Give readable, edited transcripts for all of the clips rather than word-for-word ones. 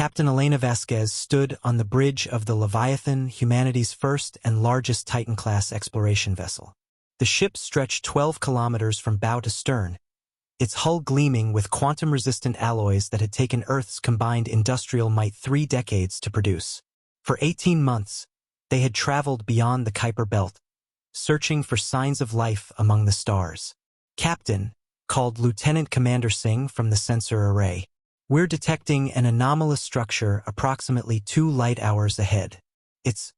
Captain Elena Vasquez stood on the bridge of the Leviathan, humanity's first and largest Titan-class exploration vessel. The ship stretched 12 kilometers from bow to stern, its hull gleaming with quantum-resistant alloys that had taken Earth's combined industrial might 3 decades to produce. For 18 months, they had traveled beyond the Kuiper Belt, searching for signs of life among the stars. Captain, called Lieutenant Commander Singh from the sensor array, "We're detecting an anomalous structure approximately 2 light hours ahead. It's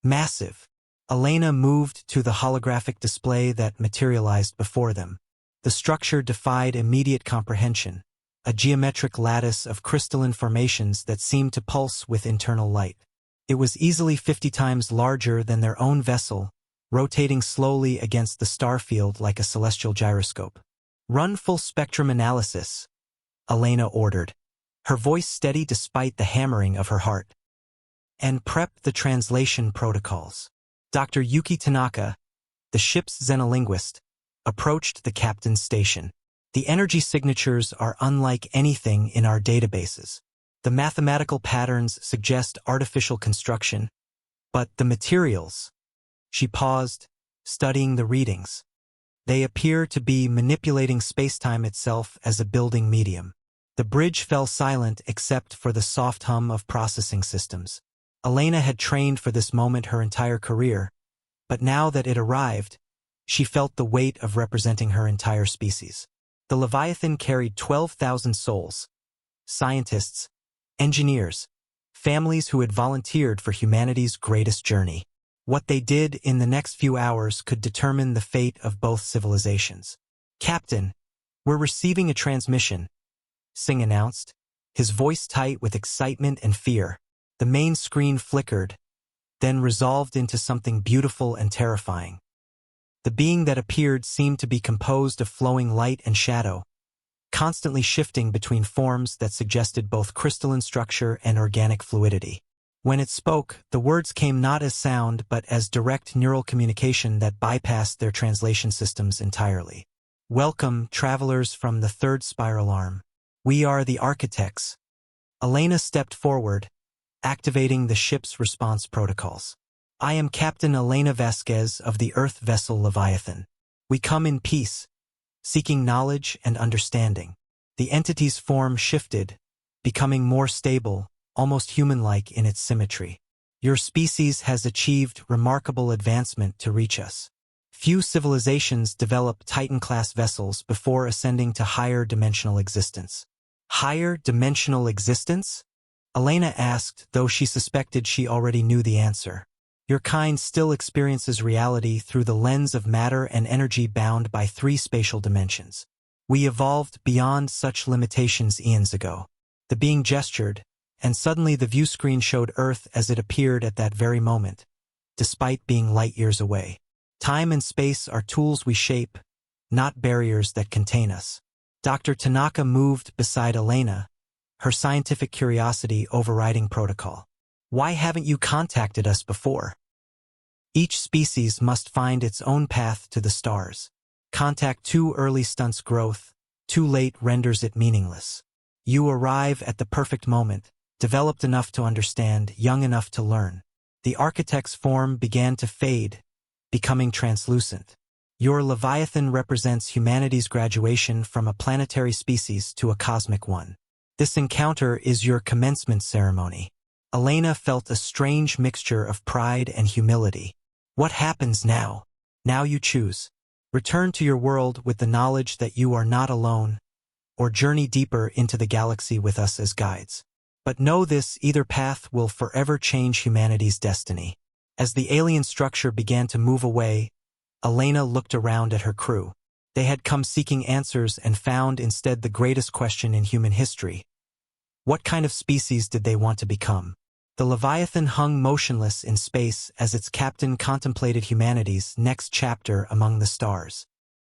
massive." Elena moved to the holographic display that materialized before them. The structure defied immediate comprehension, a geometric lattice of crystalline formations that seemed to pulse with internal light. It was easily 50 times larger than their own vessel, rotating slowly against the starfield like a celestial gyroscope. "Run full spectrum analysis," Elena ordered, her voice steady despite the hammering of her heart. "And prep the translation protocols." Dr. Yuki Tanaka, the ship's xenolinguist, approached the captain's station. "The energy signatures are unlike anything in our databases. The mathematical patterns suggest artificial construction, but the materials—" She paused, studying the readings. "They appear to be manipulating spacetime itself as a building medium." The bridge fell silent except for the soft hum of processing systems. Elena had trained for this moment her entire career, but now that it arrived, she felt the weight of representing her entire species. The Leviathan carried 12,000 souls, scientists, engineers, families who had volunteered for humanity's greatest journey. What they did in the next few hours could determine the fate of both civilizations. "Captain, we're receiving a transmission," Singh announced, his voice tight with excitement and fear. The main screen flickered, then resolved into something beautiful and terrifying. The being that appeared seemed to be composed of flowing light and shadow, constantly shifting between forms that suggested both crystalline structure and organic fluidity. When it spoke, the words came not as sound but as direct neural communication that bypassed their translation systems entirely. "Welcome, travelers from the third spiral arm. We are the architects." Elena stepped forward, activating the ship's response protocols. "I am Captain Elena Vasquez of the Earth vessel Leviathan. We come in peace, seeking knowledge and understanding." The entity's form shifted, becoming more stable, almost human-like in its symmetry. "Your species has achieved remarkable advancement to reach us. Few civilizations develop Titan-class vessels before ascending to higher dimensional existence." "Higher dimensional existence?" Elena asked, though she suspected she already knew the answer. "Your kind still experiences reality through the lens of matter and energy bound by 3 spatial dimensions. We evolved beyond such limitations eons ago." The being gestured, and suddenly the view screen showed Earth as it appeared at that very moment, despite being light years away. "Time and space are tools we shape, not barriers that contain us." Dr. Tanaka moved beside Elena, her scientific curiosity overriding protocol. "Why haven't you contacted us before? Each species must find its own path to the stars. Contact too early stunts growth, too late renders it meaningless. You arrive at the perfect moment, developed enough to understand, young enough to learn." The architect's form began to fade, becoming translucent. "Your Leviathan represents humanity's graduation from a planetary species to a cosmic one. This encounter is your commencement ceremony." Elena felt a strange mixture of pride and humility. "What happens now? Now you choose. Return to your world with the knowledge that you are not alone, or journey deeper into the galaxy with us as guides. But know this, either path will forever change humanity's destiny." As the alien structure began to move away, Elena looked around at her crew. They had come seeking answers and found instead the greatest question in human history. What kind of species did they want to become? The Leviathan hung motionless in space as its captain contemplated humanity's next chapter among the stars.